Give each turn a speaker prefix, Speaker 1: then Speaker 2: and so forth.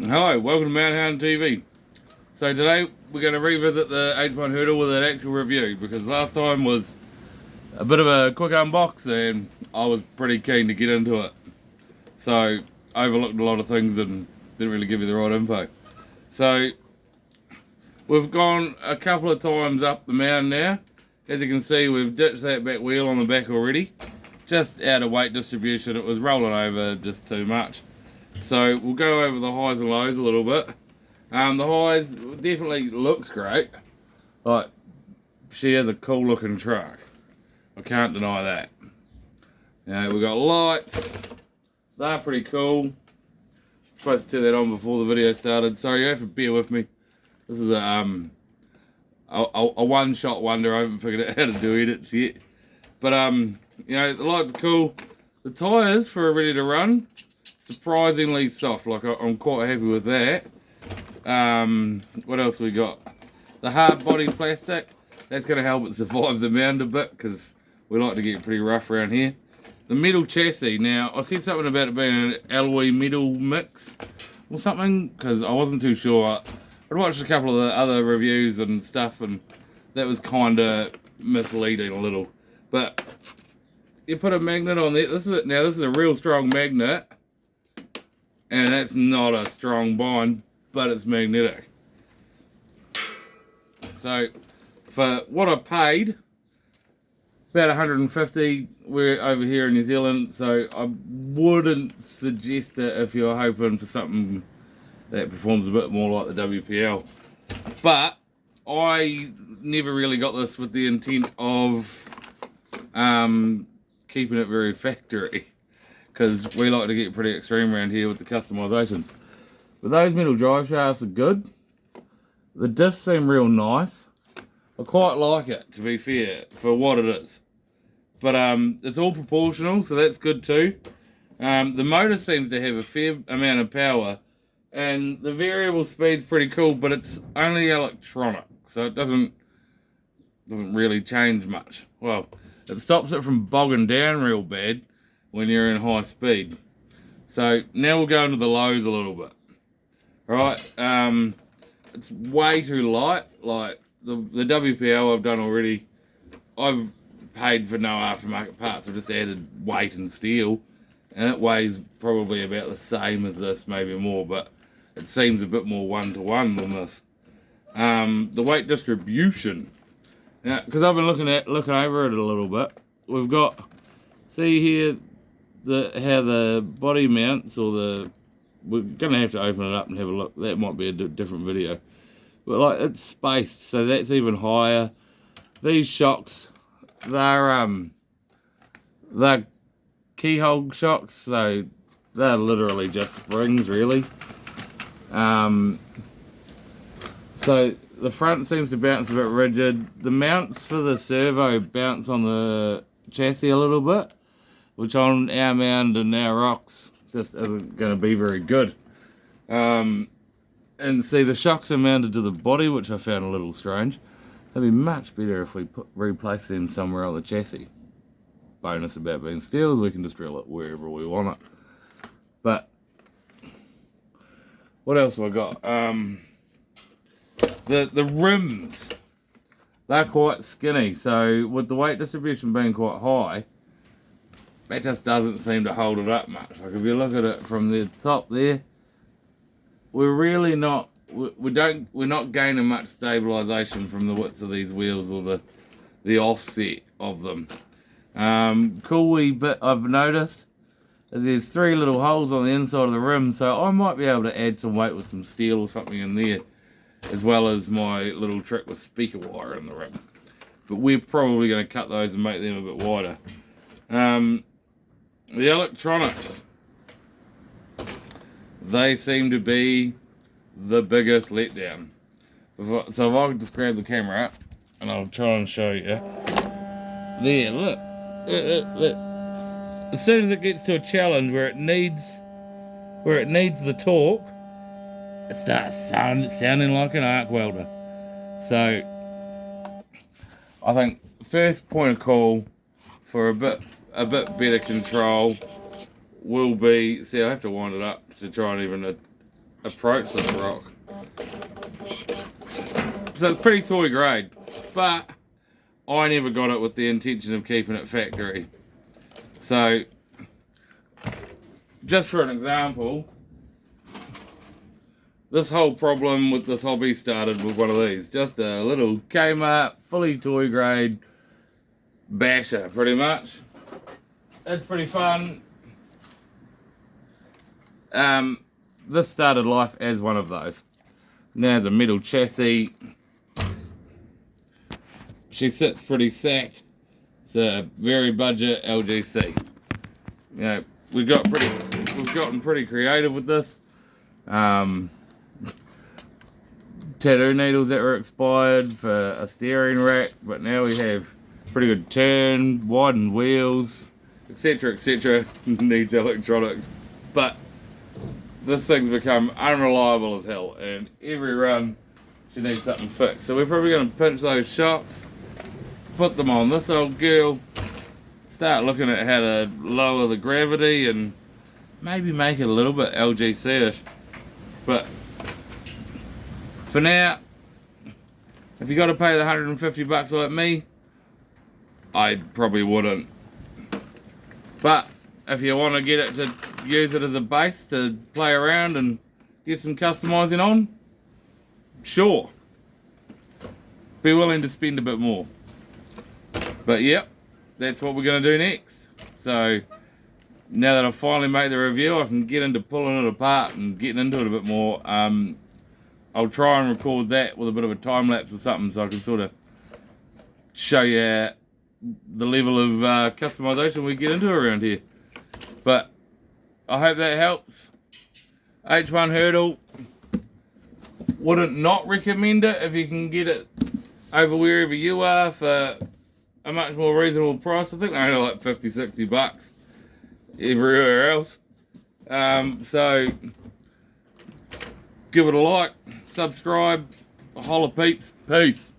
Speaker 1: Hello, welcome to Mountain TV. So today we're going to revisit the H1 Hurtle with an actual review, because last time was a bit of a quick unbox and I was pretty keen to get into it. So I overlooked a lot of things and didn't really give you the right info. So we've gone a couple of times up the mountain now. As you can see, we've ditched that back wheel on the back already. Just out of weight distribution, it was rolling over just too much. So we'll go over the highs and lows a little bit. The highs definitely looks great. Like, she has a cool looking truck. I can't deny that. We've got lights. They're pretty cool. Supposed to turn that on before the video started. Sorry, you have to bear with me. This is a one-shot wonder. I haven't figured out how to do edits yet. But the lights are cool. The tyres for a ready to run, surprisingly soft. Like, I'm quite happy with that. What else we got? The hard body plastic. That's going to help it survive the mound a bit, because we like to get pretty rough around here. The metal chassis. Now, I said something about it being an alloy metal mix or something, because I wasn't too sure. I'd watched a couple of the other reviews and stuff, and that was kind of misleading a little. But you put a magnet on there. This is a real strong magnet, and that's not a strong bind, but it's magnetic. So for what I paid, about 150, we're over here in New Zealand, so I wouldn't suggest it if you're hoping for something that performs a bit more like the WPL. But I never really got this with the intent of keeping it very factory, because we like to get pretty extreme around here with the customizations. But those metal drive shafts are good. The diffs seem real nice. I quite like it, to be fair, for what it is. But it's all proportional, so that's good too. The motor seems to have a fair amount of power, and the variable speed's pretty cool, but it's only electronic, so it doesn't really change much. Well, it stops it from bogging down real bad when you're in high speed. So now we'll go into the lows a little bit. Right, it's way too light. Like the WPL I've done already, I've paid for no aftermarket parts. I've just added weight and steel, and it weighs probably about the same as this, maybe more, but it seems a bit more one-to-one than this. The weight distribution. Now, because I've been looking over it a little bit, we've got, see here, how the body mounts, or we're going to have to open it up and have a look. That might be a different video. But like, it's spaced, so that's even higher. These shocks, they're keyhole shocks, so they're literally just springs, really. So the front seems to bounce a bit rigid. The mounts for the servo bounce on the chassis a little bit, which on our mound and our rocks just isn't going to be very good. And see, the shocks are mounted to the body, which I found a little strange. It'd be much better if we replace them somewhere on the chassis. Bonus about being steel is we can just drill it wherever we want it. But what else have I got? The rims, they're quite skinny, so with the weight distribution being quite high, that just doesn't seem to hold it up much. Like, if you look at it from the top there, we're really not, we're not gaining much stabilization from the widths of these wheels or the offset of them. Cool wee bit I've noticed is there's 3 little holes on the inside of the rim, so I might be able to add some weight with some steel or something in there, as well as my little trick with speaker wire in the rim. But we're probably going to cut those and make them a bit wider. The electronics, they seem to be the biggest letdown. So if I could just grab the camera up and I'll try and show you. There, look. Look. As soon as it gets to a challenge where it needs the torque, it starts sounding like an arc welder. So I think first point of call for a bit better control will be, see, I have to wind it up to try and even approach this rock. So it's pretty toy grade, but I never got it with the intention of keeping it factory. So, just for an example, this whole problem with this hobby started with one of these. Just a little Kmart, fully toy grade basher, pretty much. It's pretty fun. This started life as one of those. Now the metal chassis. She sits pretty sacked. It's a very budget LGC. You know, we've gotten pretty creative with this. Tattoo needles that were expired for a steering rack, but now we have pretty good turn, widened wheels, etc, etc. Needs electronics, but this thing's become unreliable as hell, and every run she needs something fixed. So we're probably going to pinch those shocks, put them on this old girl, start looking at how to lower the gravity and maybe make it a little bit LGC-ish. But for now, if you got to pay the $150 like me, I probably wouldn't. But if you want to get it to use it as a base to play around and get some customizing on, sure, be willing to spend a bit more. But yep, that's what we're going to do next. So now that I've finally made the review, I can get into pulling it apart and getting into it a bit more. I'll try and record that with a bit of a time lapse or something, so I can sort of show you the level of customization we get into around here. But I hope that helps. H1 Hurtle, wouldn't not recommend it if you can get it over wherever you are for a much more reasonable price. I think they're only like 50-60 bucks everywhere else. So give it a like, subscribe, holla peeps, peace.